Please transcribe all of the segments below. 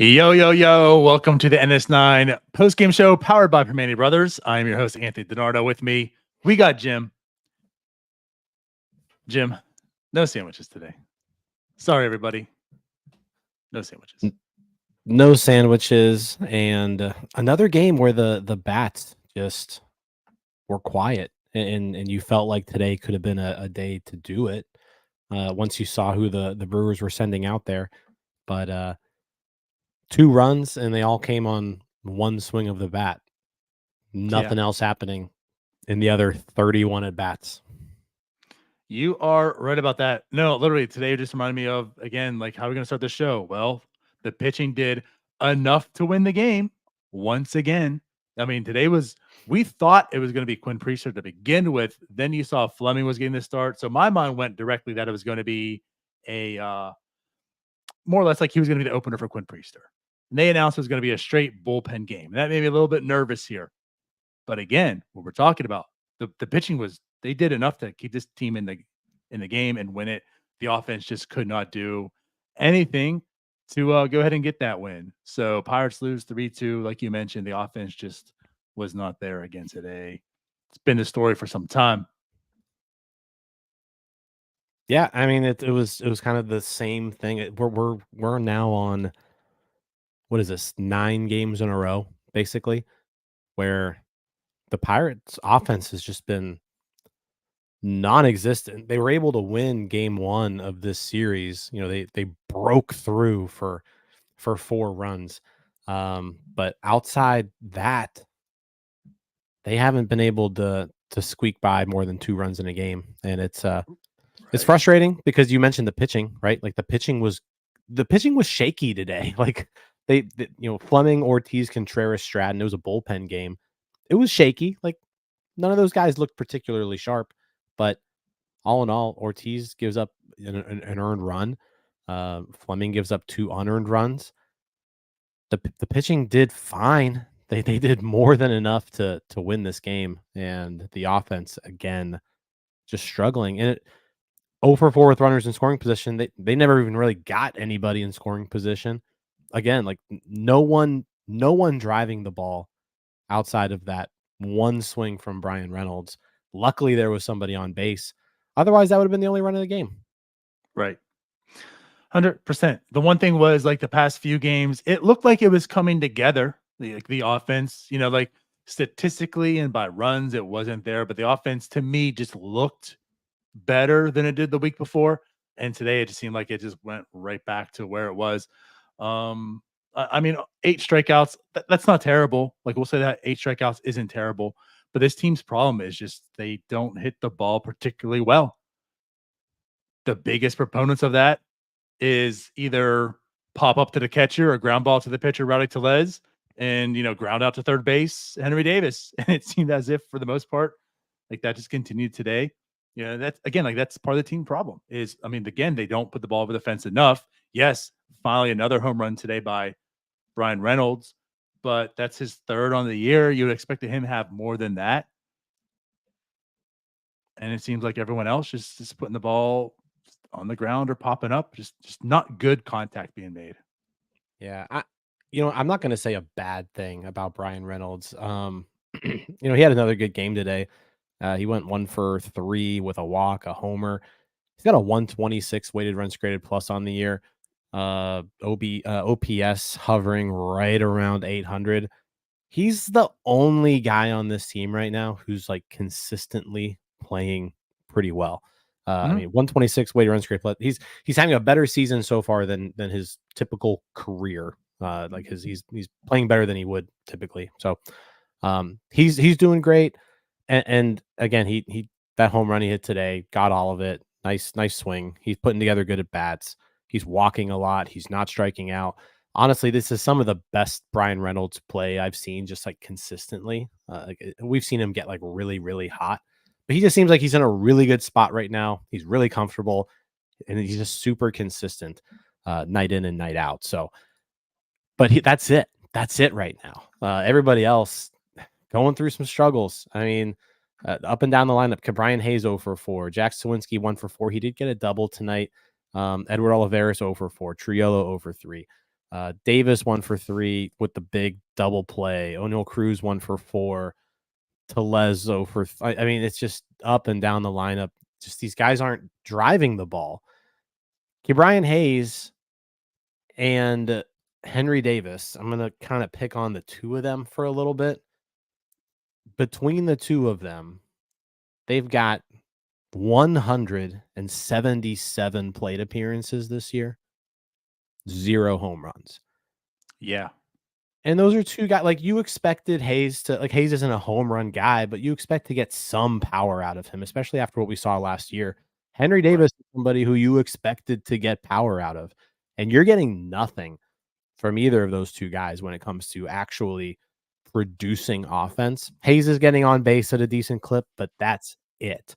Yo, yo, yo. Welcome to the NS9 Postgame show powered by Primanti Brothers. I'm your host, Anthony DiNardo. With me, we got Jim. Jim, no sandwiches today. Sorry, everybody. No sandwiches. No sandwiches. And another game where the bats just were quiet. And you felt like today could have been a day to do it once you saw who the Brewers were sending out there. But 2 runs, and they all came on one swing of the bat. Nothing else happening in the other 31 at bats. You are right about that. No, literally, today just reminded me of, again, like, how are we going to start the show? Well, the pitching did enough to win the game once again. I mean, today we thought it was going to be Quinn Priester to begin with. Then you saw Fleming was getting the start. So my mind went directly that it was going to be a more or less like he was going to be the opener for Quinn Priester. And they announced it was going to be a straight bullpen game. And that made me a little bit nervous here. But again, what we're talking about, the pitching they did enough to keep this team in the game and win it. The offense just could not do anything to go ahead and get that win. So Pirates lose 3-2. Like you mentioned, the offense just was not there again today. It's been the story for some time. Yeah, I mean it was kind of the same thing. We're now on, what is this, 9 games in a row, basically, where the Pirates offense has just been non-existent. They were able to win game 1 of this series. You know, they broke through for 4 runs. But outside that, they haven't been able to squeak by more than 2 runs in a game. And it's frustrating because you mentioned the pitching, right? Like the pitching was shaky today. Like they Fleming, Ortiz, Contreras, Stratton, it was a bullpen game. It was shaky. Like none of those guys looked particularly sharp, but all in all, Ortiz gives up an earned run. Fleming gives up 2 unearned runs. The pitching did fine. They did more than enough to win this game, and the offense again just struggling. And 0 for 4 with runners in scoring position. They never even really got anybody in scoring position. Again, like no one driving the ball outside of that one swing from Bryan Reynolds. Luckily, there was somebody on base. Otherwise, that would have been the only run of the game. Right. 100%. The one thing was, like, the past few games, it looked like it was coming together. The offense, like statistically and by runs, it wasn't there. But the offense, to me, just looked better than it did the week before. And today, it just seemed like it just went right back to where it was. I mean, 8 strikeouts, that's not terrible. Like, we'll say that 8 strikeouts isn't terrible. But this team's problem is just they don't hit the ball particularly well. The biggest proponents of that is either pop up to the catcher or ground ball to the pitcher, Rowdy Tellez, and, ground out to third base, Henry Davis. And it seemed as if, for the most part, like that just continued today. That's again, like that's part of the team problem is, I mean, again, they don't put the ball over the fence enough. Yes, finally another home run today by Bryan Reynolds, but that's his 3rd on the year. You would expect him to have more than that. And it seems like everyone else just putting the ball on the ground or popping up, just not good contact being made. Yeah, I'm not going to say a bad thing about Bryan Reynolds. He had another good game today. He went 1 for 3 with a walk, a homer. He's got a 126 weighted runs created plus on the year. OPS hovering right around 800. He's the only guy on this team right now who's like consistently playing pretty well. I mean, 126 weighted runs created plus. He's having a better season so far than his typical career. Like he's playing better than he would typically. So he's doing great. And again, he that home run he hit today, got all of it. Nice swing. He's putting together good at bats. He's walking a lot. He's not striking out. honestly, this is some of the best Bryan Reynolds play I've seen, just like consistently. We've seen him get like really, really hot, but he just seems like he's in a really good spot right now. He's really comfortable, and he's just super consistent, night in and night out. So, but that's it. That's it right now. Everybody else going through some struggles. I mean, up and down the lineup, Brian Hayes 0 for 4, Jack Sawinski 1 for 4. He did get a double tonight. Edward Olivares 0 for 4, Triolo 0 for 3. Davis 1 for 3 with the big double play. O'Neal Cruz 1 for 4. Tellez 0 for I mean, it's just up and down the lineup. Just these guys aren't driving the ball. Brian Hayes and Henry Davis, I'm going to kind of pick on the two of them for a little bit. Between the two of them, they've got 177 plate appearances this year, 0 home runs. Yeah. And those are two guys, like you expected Hayes to, like Hayes isn't a home run guy, but you expect to get some power out of him, especially after what we saw last year. Henry Davis is somebody who you expected to get power out of, and you're getting nothing from either of those two guys when it comes to actually producing offense. Hayes is getting on base at a decent clip, but that's it.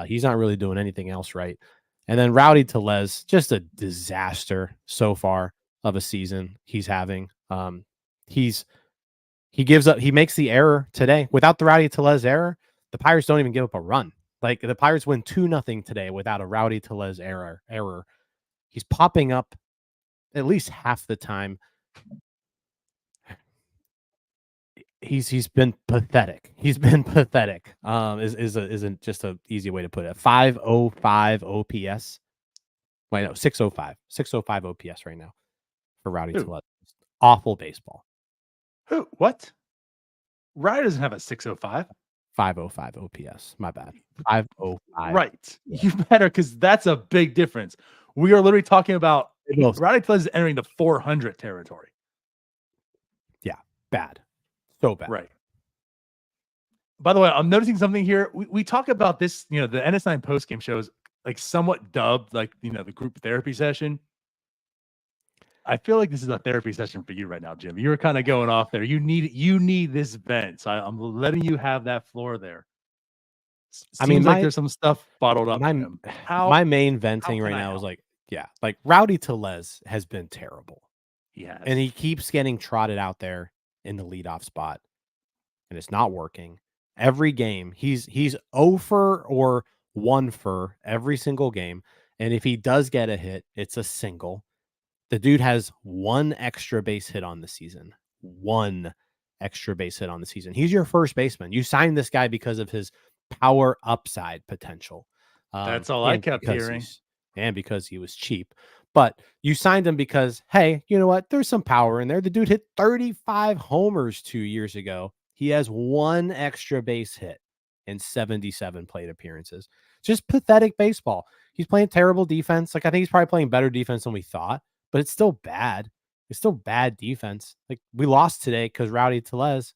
He's not really doing anything else right. And then Rowdy Tellez, just a disaster so far of a season he's having. He gives up. He makes the error today. Without the Rowdy Tellez error, the Pirates don't even give up a run. Like the Pirates win 2-0 today without a Rowdy Tellez error. He's popping up at least half the time. He's been pathetic. He's been pathetic. Isn't just an easy way to put it. 505 OPS. Wait, no, 605. 605 OPS right now for Rowdy Tellez. Awful baseball. Who? What? Rowdy doesn't have a 605. 505 OPS. My bad. 505. Right. Yeah. You better, because that's a big difference. We are literally talking about Rowdy Tellez is entering the 400 territory. Yeah, bad. So bad. Right. By the way, I'm noticing something here. We talk about this, the NS9 postgame shows like somewhat dubbed like, the group therapy session. I feel like this is a therapy session for you right now, Jim. You're kind of going off there. You need this vent. So I'm letting you have that floor there. Seems like there's some stuff bottled up. My main venting right now is like Rowdy Tellez has been terrible. He has. And he keeps getting trotted out there in the leadoff spot, and it's not working. Every game, he's 0 for or 1 for every single game. And if he does get a hit, it's a single. The dude has 1 extra base hit on the season. 1 extra base hit on the season. He's your first baseman. You signed this guy because of his power upside potential. That's all I kept hearing. And because he was cheap. But you signed him because, hey, you know what? There's some power in there. The dude hit 35 homers 2 years ago. He has 1 extra base hit in 77 plate appearances. Just pathetic baseball. He's playing terrible defense. Like, I think he's probably playing better defense than we thought, but it's still bad. It's still bad defense. Like, we lost today because Rowdy Tellez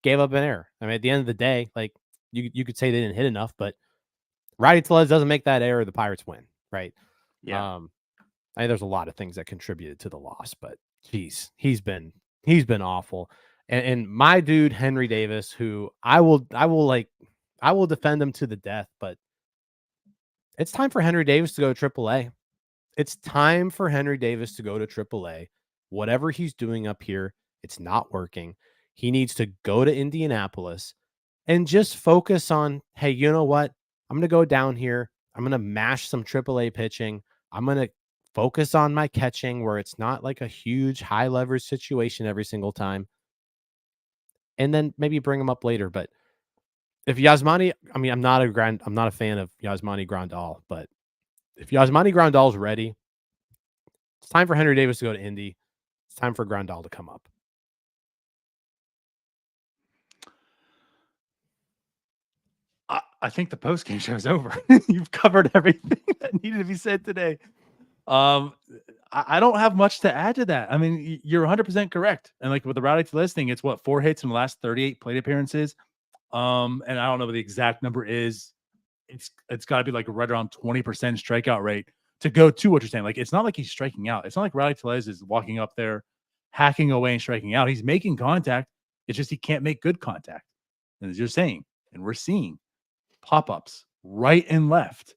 gave up an error. I mean, at the end of the day, like, you could say they didn't hit enough, but Rowdy Tellez doesn't make that error, the Pirates win, right? Yeah. I think there's a lot of things that contributed to the loss, but geez, he's been awful. And my dude Henry Davis, who I will defend him to the death, but it's time for Henry Davis to go to AAA. It's time for Henry Davis to go to AAA. Whatever he's doing up here, it's not working. He needs to go to Indianapolis and just focus on, hey, you know what? I'm going to go down here. I'm going to mash some AAA pitching. I'm going to focus on my catching where it's not like a huge high leverage situation every single time. And then maybe bring him up later. But if Yasmani, I mean, I'm not a fan of Yasmani Grandal, but if Yasmani Grandal's ready, it's time for Henry Davis to go to Indy. It's time for Grandal to come up. I think the postgame show is over. You've covered everything that needed to be said today. I don't have much to add to that. I mean, you're 100% correct. And like with the Rowdy Tellez thing, it's 4 hits in the last 38 plate appearances. And I don't know what the exact number is. It's got to be like right around 20% strikeout rate to go to what you're saying. Like, it's not like he's striking out. It's not like Rowdy Tellez is walking up there hacking away and striking out. He's making contact. It's just he can't make good contact. And as you're saying, and we're seeing pop-ups right and left,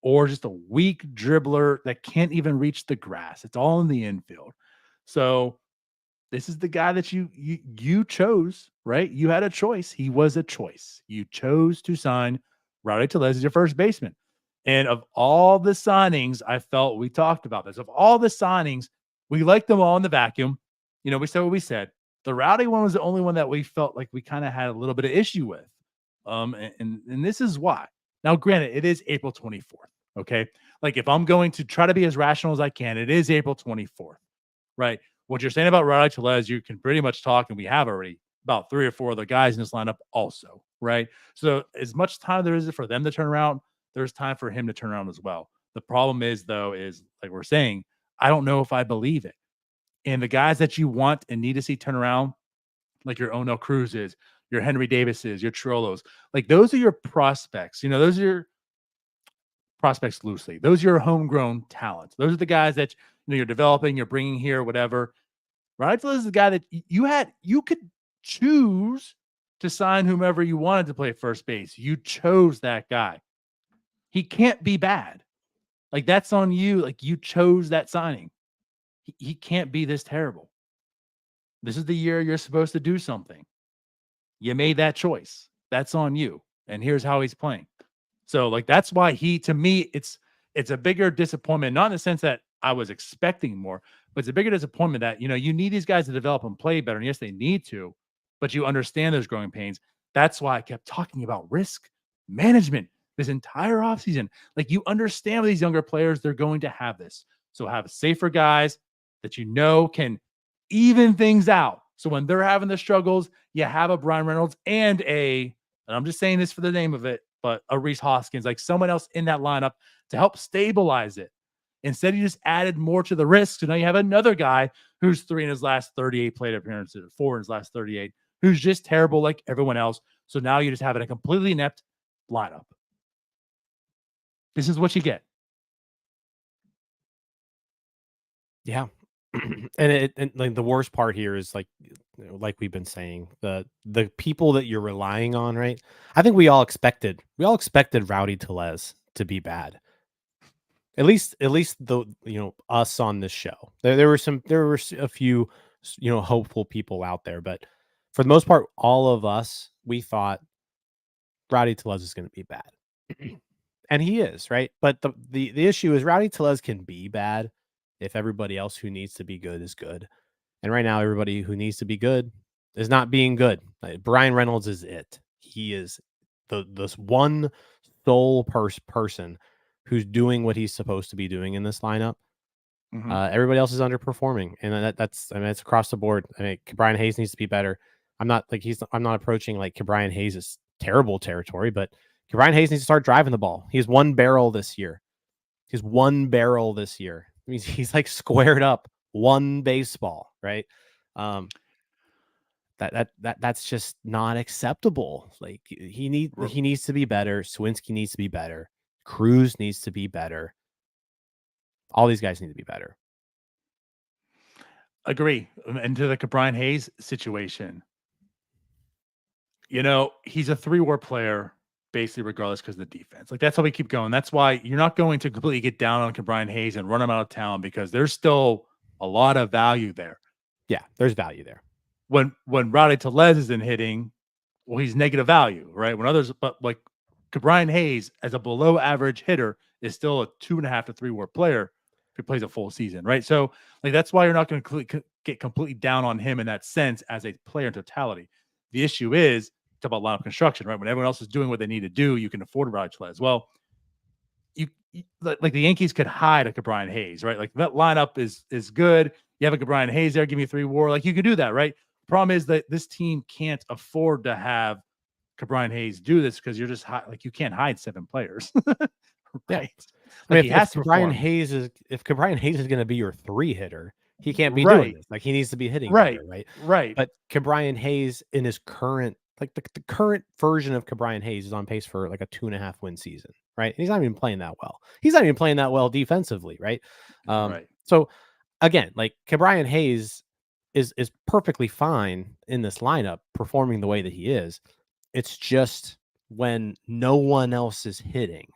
or just a weak dribbler that can't even reach the grass. It's all in the infield. So this is the guy that you chose, right? You had a choice. He was a choice. You chose to sign Rowdy Tellez as your first baseman. And of all the signings, I felt we talked about this. Of all the signings, we liked them all in the vacuum. You know, we said what we said. The Rowdy one was the only one that we felt like we kind of had a little bit of issue with. And this is why. Now, granted, it is April 24th. Okay. Like if I'm going to try to be as rational as I can, it is April 24th, right? What you're saying about Rowdy Tellez, you can pretty much talk, and we have already about 3 or 4 other guys in this lineup also, right? So as much time there is for them to turn around, there's time for him to turn around as well. The problem is, though, is like we're saying, I don't know if I believe it. And the guys that you want and need to see turn around, like your O'Neill Cruzes, your Henry Davises, your Trollos, like those are your prospects. You know, those are your prospects loosely. Those are your homegrown talents. Those are the guys that you're developing, you're bringing here, whatever. Reynolds is the guy that you could choose to sign whomever you wanted to play first base. You chose that guy. He can't be bad. Like that's on you. Like you chose that signing. He can't be this terrible. This is the year you're supposed to do something. You made that choice. That's on you. And here's how he's playing. So like that's why to me, it's a bigger disappointment, not in the sense that I was expecting more, but it's a bigger disappointment that, you need these guys to develop and play better. And yes, they need to, but you understand those growing pains. That's why I kept talking about risk management this entire offseason. Like you understand with these younger players, they're going to have this. So have safer guys that can even things out. So when they're having the struggles, you have a Bryan Reynolds and I'm just saying this for the name of it, but a Rhys Hoskins, like someone else in that lineup to help stabilize it. Instead, you just added more to the risk. So now you have another guy who's 3 in his last 38 plate appearances, 4 in his last 38, who's just terrible like everyone else. So now you just have a completely inept lineup. This is what you get. Yeah. And like the worst part here is like we've been saying, the people that you're relying on, right? I think we all expected Rowdy Tellez to be bad. At least the us on this show. There were a few hopeful people out there, but for the most part, all of us, we thought Rowdy Tellez is going to be bad. And he is, right? But the issue is Rowdy Tellez can be bad if everybody else who needs to be good is good. And right now, everybody who needs to be good is not being good. Bryan Reynolds is it. He is this one sole person who's doing what he's supposed to be doing in this lineup. Mm-hmm. Everybody else is underperforming, and that's it's across the board. I mean, Brian Hayes needs to be better. I'm not approaching like Brian Hayes' terrible territory, but Brian Hayes needs to start driving the ball. He's one barrel this year. I mean, he's like squared up one baseball, right? That's just not acceptable. Like he needs to be better. Swinski needs to be better. Cruz needs to be better. All these guys need to be better. Agree. And to the Brian Hayes situation, he's a 3-WAR player, basically, regardless, because of the defense. Like, that's how we keep going. That's why you're not going to completely get down on Brian Hayes and run him out of town, because there's still a lot of value there. Yeah, there's value there. When Rowdy Tellez isn't hitting, well, he's negative value, right? When others, but like Brian Hayes as a below average hitter is still a 2.5 to 3-WAR player if he plays a full season, right? So like that's why you're not going to get completely down on him in that sense as a player in totality. The issue is it's about lineup construction, right? When everyone else is doing what they need to do, you can afford Rowdy Tellez. Well, you like the Yankees could hide a Brian Hayes, right? Like that lineup is good. You have a Brian Hayes there, give me a 3-WAR. Like you can do that, right? Problem is that this team can't afford to have Brian Hayes do this because you're just you can't hide 7 players. Right. I mean, if Brian Hayes is going to be your 3 hitter, he can't be doing this. Like he needs to be hitting better, right? Right. But Brian Hayes in his current, like the current version of Brian Hayes is on pace for like a 2.5 win season, right? And he's not even playing that well. He's not even playing that well defensively, right? Right. So again, like Brian Hayes is perfectly fine in this lineup, performing the way that he is. It's just when no one else is hitting,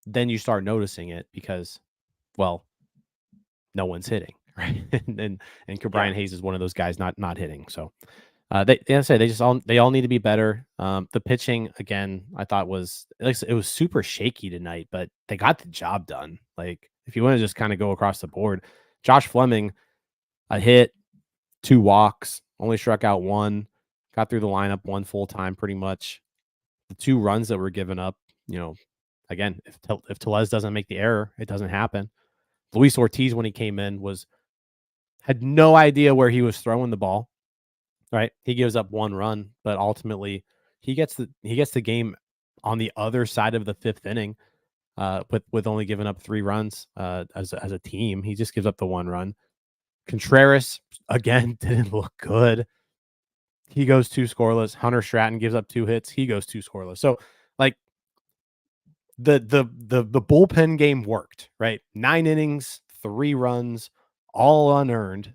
then you start noticing it because, well, no one's hitting, right? And Yeah. Brian Hayes is one of those guys not hitting. So they I say they all need to be better. The pitching again, I thought was like it was super shaky tonight, but they got the job done. Like if you want to just kind of go across the board, Josh Fleming, a hit, 2 walks, only struck out 1, got through the lineup 1 full time pretty much. The 2 runs that were given up, again, if Tellez doesn't make the error, it doesn't happen. Luis Ortiz, when he came in, had no idea where he was throwing the ball. Right, he gives up 1 run, but ultimately he gets the game on the other side of the 5th inning, with only giving up 3 runs as a team. He just gives up the 1 run. Contreras again didn't look good. He goes 2 scoreless. Hunter Stratton gives up 2 hits. He goes 2 scoreless. So like the bullpen game worked, right? 9 innings, 3 runs, all unearned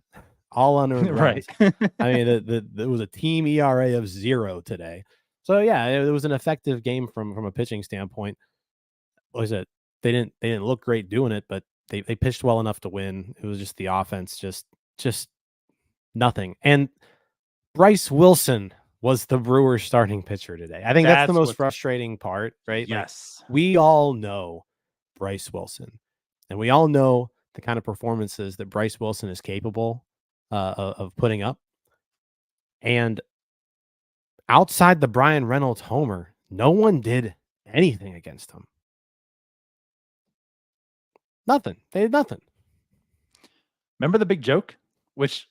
Right. runs. I mean, there was a team ERA of 0 today. So yeah, it was an effective game from a pitching standpoint. What was it? They didn't look great doing it, but they pitched well enough to win. It was just the offense, just nothing. And Bryce Wilson was the Brewers starting pitcher today. I think that's the That's most what frustrating part, right? Like yes. we all know Bryce Wilson, and we all know the kind of performances that Bryce Wilson is capable of putting up. And outside the Bryan Reynolds homer, no one did anything against him. Nothing. They did nothing. Remember the big joke? Which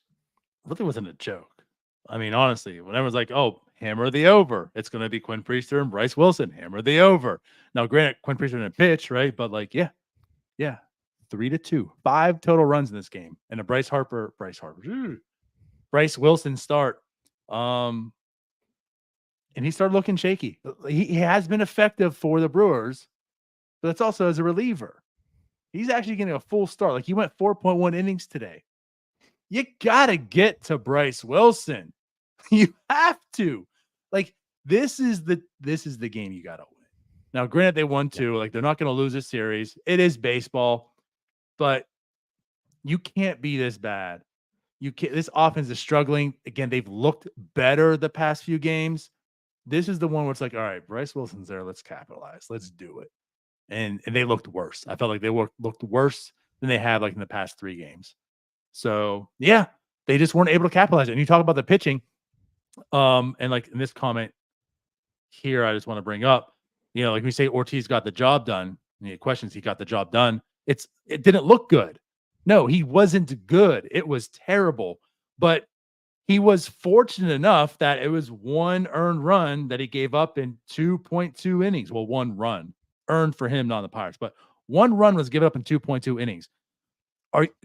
really wasn't a joke. I mean, honestly, when everyone's like, "Oh, hammer the over," it's going to be Quinn Priester and Bryce Wilson. Hammer the over. Now, granted, Quinn Priester didn't pitch, right? But like, yeah, 3-2, 5 total runs in this game, and a Bryce Wilson start. And he started looking shaky. He has been effective for the Brewers, but that's also as a reliever. He's actually getting a full start. Like he went 4.1 innings today. You gotta get to Bryce Wilson. You have to. Like this is the game you gotta win. Now, granted, they won 2. Like they're not gonna lose a series. It is baseball, but you can't be this bad. You can't. This offense is struggling. Again, they've looked better the past few games. This is the one where it's like, all right, Bryce Wilson's there. Let's capitalize. Let's do it. And they looked worse. I felt like they looked worse than they had like in the past 3 games. So yeah, they just weren't able to capitalize it. And you talk about the pitching, and like in this comment here, I just want to bring up, like we say Ortiz got the job done. Questions, he got the job done. It didn't look good. No, he wasn't good. It was terrible. But he was fortunate enough that it was 1 earned run that he gave up in 2.2 innings. Well, 1 run earned for him, not the Pirates, but 1 run was given up in 2.2 innings.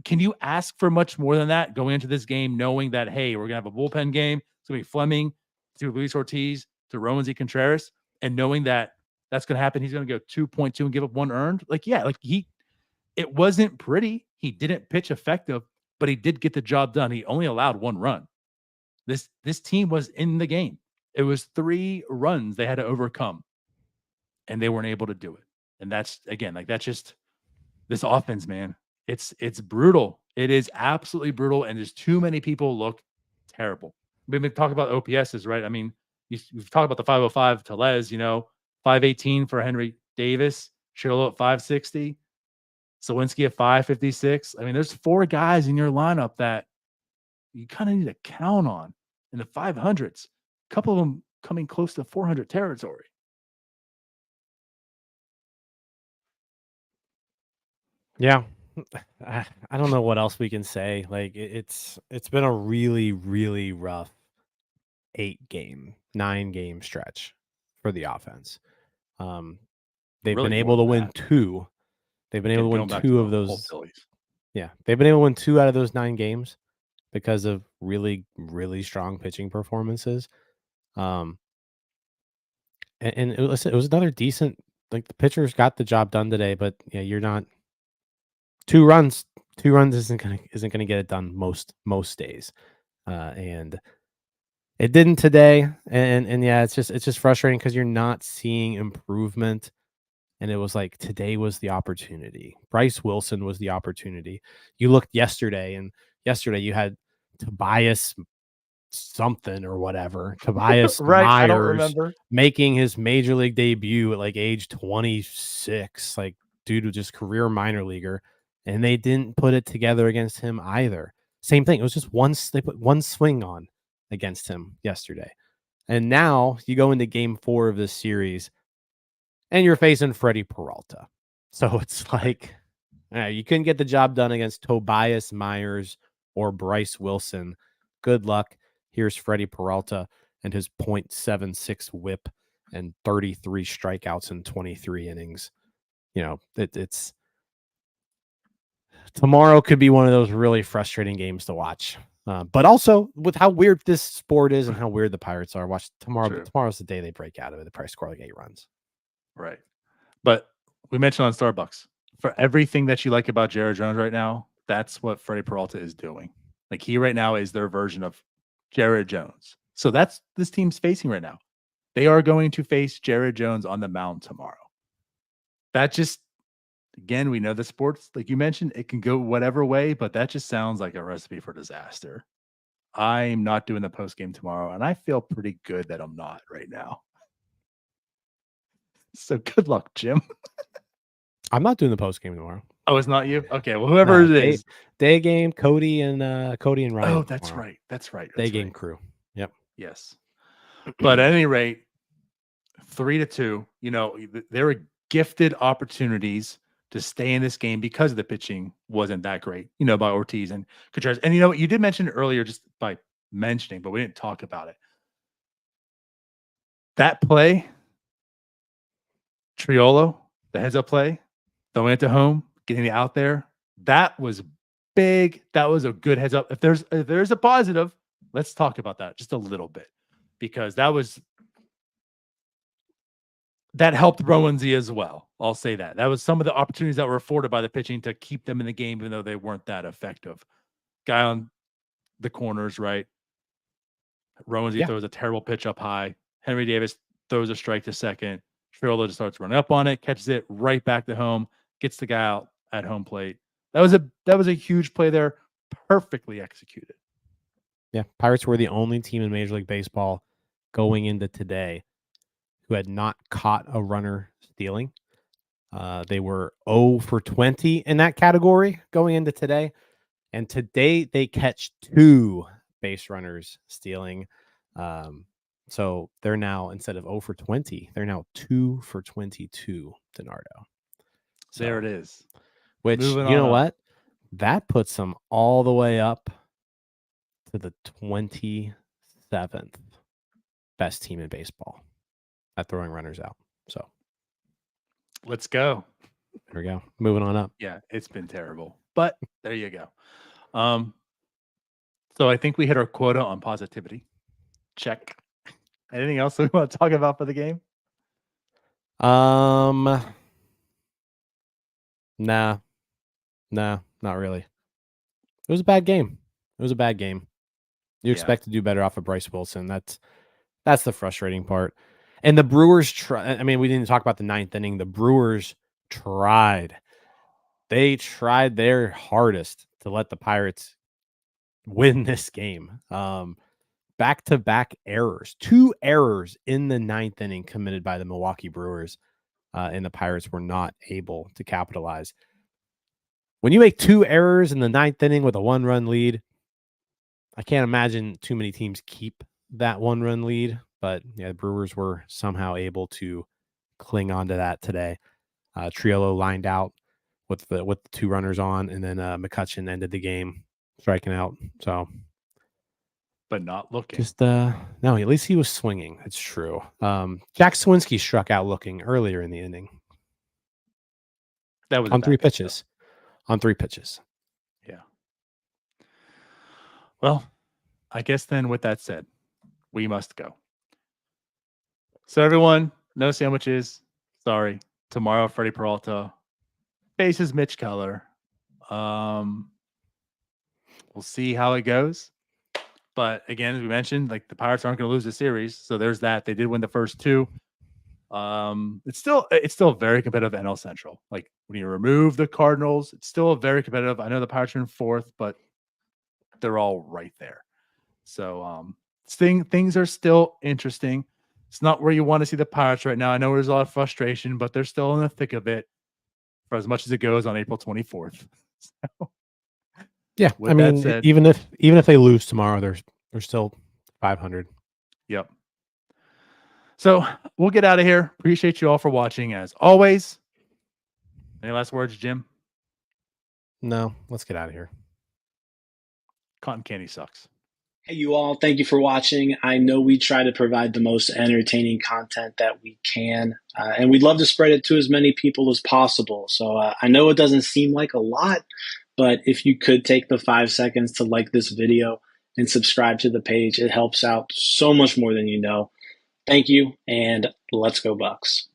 Can you ask for much more than that going into this game, knowing that, hey, we're going to have a bullpen game? It's going to be Fleming to Luis Ortiz to Roansy Contreras, and knowing that that's going to happen, he's going to go 2.2 and give up 1 earned. Like, yeah, like it wasn't pretty. He didn't pitch effective, but he did get the job done. He only allowed 1 run. This team was in the game. It was 3 runs they had to overcome, and they weren't able to do it. And that's again, like that's just this offense, man. It's brutal. It is absolutely brutal, and there's too many people look terrible. We've been talking about OPSs, right? I mean, we've talked about the 505 to Les, 518 for Henry Davis, Shillo at 560, Sawinski at 556. I mean, there's 4 guys in your lineup that you kind of need to count on in the 500s. A couple of them coming close to 400 territory. Yeah. I don't know what else we can say. Like it's been a really, really rough 9-game stretch for the offense. They've Really been more able to than win that. 2. They've been able Again, to win going back to 2 the of whole those. Phillies. Yeah, they've been able to win 2 out of those 9 games because of really, really strong pitching performances. And it was another decent. Like the pitchers got the job done today, but yeah, you're not 2 runs. 2 runs isn't gonna get it done most days, and it didn't today. And yeah, it's just frustrating because you're not seeing improvement. And it was like today was the opportunity. Bryce Wilson was the opportunity. You looked yesterday, and yesterday you had Tobias something or whatever, Tobias Right. I don't Myers remember. making his major league debut at like age 26. Like, dude was just career minor leaguer, and they didn't put it together against him either. Same thing. It was just they put one swing on against him yesterday. And now you go into game 4 of this series and you're facing Freddie Peralta. So it's like, you couldn't get the job done against Tobias Myers or Bryce Wilson. Good luck. Here's Freddie Peralta and his .76 whip and 33 strikeouts in 23 innings. It's tomorrow could be one of those really frustrating games to watch. But also with how weird this sport is and how weird the Pirates are, watch tomorrow. True. Tomorrow's the day they break out of it. They probably score like 8 runs. Right. But we mentioned on Starbucks, for everything that you like about Jared Jones right now, that's what Freddie Peralta is doing. Like, he right now is their version of Jared Jones. So that's this team's facing right now. They are going to face Jared Jones on the mound tomorrow. That just, again, we know the sports, like you mentioned, it can go whatever way, but that just sounds like a recipe for disaster. I'm not doing the post game tomorrow, and I feel pretty good that I'm not right now. So good luck, Jim. I'm not doing the post game tomorrow. Oh, it's not you? Okay, well, whoever it is. Day game, Cody and Ryan. Oh, that's tomorrow. right. That's right. Day game crew. Yep. Yes. But at any rate, 3-2, there were gifted opportunities to stay in this game because the pitching wasn't that great, by Ortiz and Contreras. And you did mention it earlier just by mentioning, but we didn't talk about it. That play, Triolo, the heads up play, throwing it to home, getting it out there, that was big. That was a good heads up. If there's a positive, let's talk about that just a little bit, because that helped Rowansie as well. I'll say that. That was some of the opportunities that were afforded by the pitching to keep them in the game, even though they weren't that effective. Guy on the corners, right? Rowansie throws a terrible pitch up high. Henry Davis throws a strike to second. Triolo just starts running up on it, catches it right back to home, gets the guy out at home plate. That was a huge play there, perfectly executed. Yeah, Pirates were the only team in Major League Baseball going into today who had not caught a runner stealing. They were 0 for 20 in that category going into today. And today they catch 2 base runners stealing. So they're now, instead of 0 for 20, they're now 2 for 22, DiNardo. So, there it is. Which, Moving you know on what? That puts them all the way up to the 27th best team in baseball at throwing runners out. So let's go. There we go. Moving on up. Yeah, it's been terrible, but there you go. So I think we hit our quota on positivity. Check. Anything else we want to talk about for the game? Nah, not really. It was a bad game. You expect to do better off of Bryce Wilson. That's the frustrating part. And the Brewers we didn't talk about the 9th inning. The Brewers tried. They tried their hardest to let the Pirates win this game. Back-to-back errors. 2 errors in the 9th inning committed by the Milwaukee Brewers, and the Pirates were not able to capitalize. When you make 2 errors in the 9th inning with a 1-run lead, I can't imagine too many teams keep that 1-run lead. But yeah, the Brewers were somehow able to cling on to that today. Triolo lined out with the 2 runners on, and then McCutchen ended the game striking out. So, but not looking. Just no, at least he was swinging. It's true. Jack Swinski struck out looking earlier in the inning. That was on 3 pitches. On 3 pitches. Yeah. Well, I guess then with that said, we must go. So everyone, no sandwiches. Sorry. Tomorrow, Freddie Peralta faces Mitch Keller We'll see how it goes. But again, as we mentioned, like the Pirates aren't going to lose the series, so there's that. They did win the first two. It's still very competitive NL Central. Like when you remove the Cardinals, it's still very competitive. I know the Pirates are in fourth, but they're all right there. So things are still interesting. It's not where you want to see the Pirates right now. I know there's a lot of frustration, but they're still in the thick of it for as much as it goes on April 24th. So, Yeah, with I that mean, said, even if they lose tomorrow, they're still 500. yep. So we'll get out of here. Appreciate you all for watching as always. Any last words, Jim? No, let's get out of here. Cotton candy sucks. Hey, you all. Thank you for watching. I know we try to provide the most entertaining content that we can, and we'd love to spread it to as many people as possible. So I know it doesn't seem like a lot, but if you could take the 5 seconds to like this video and subscribe to the page, it helps out so much more than you know. Thank you, and let's go Bucks.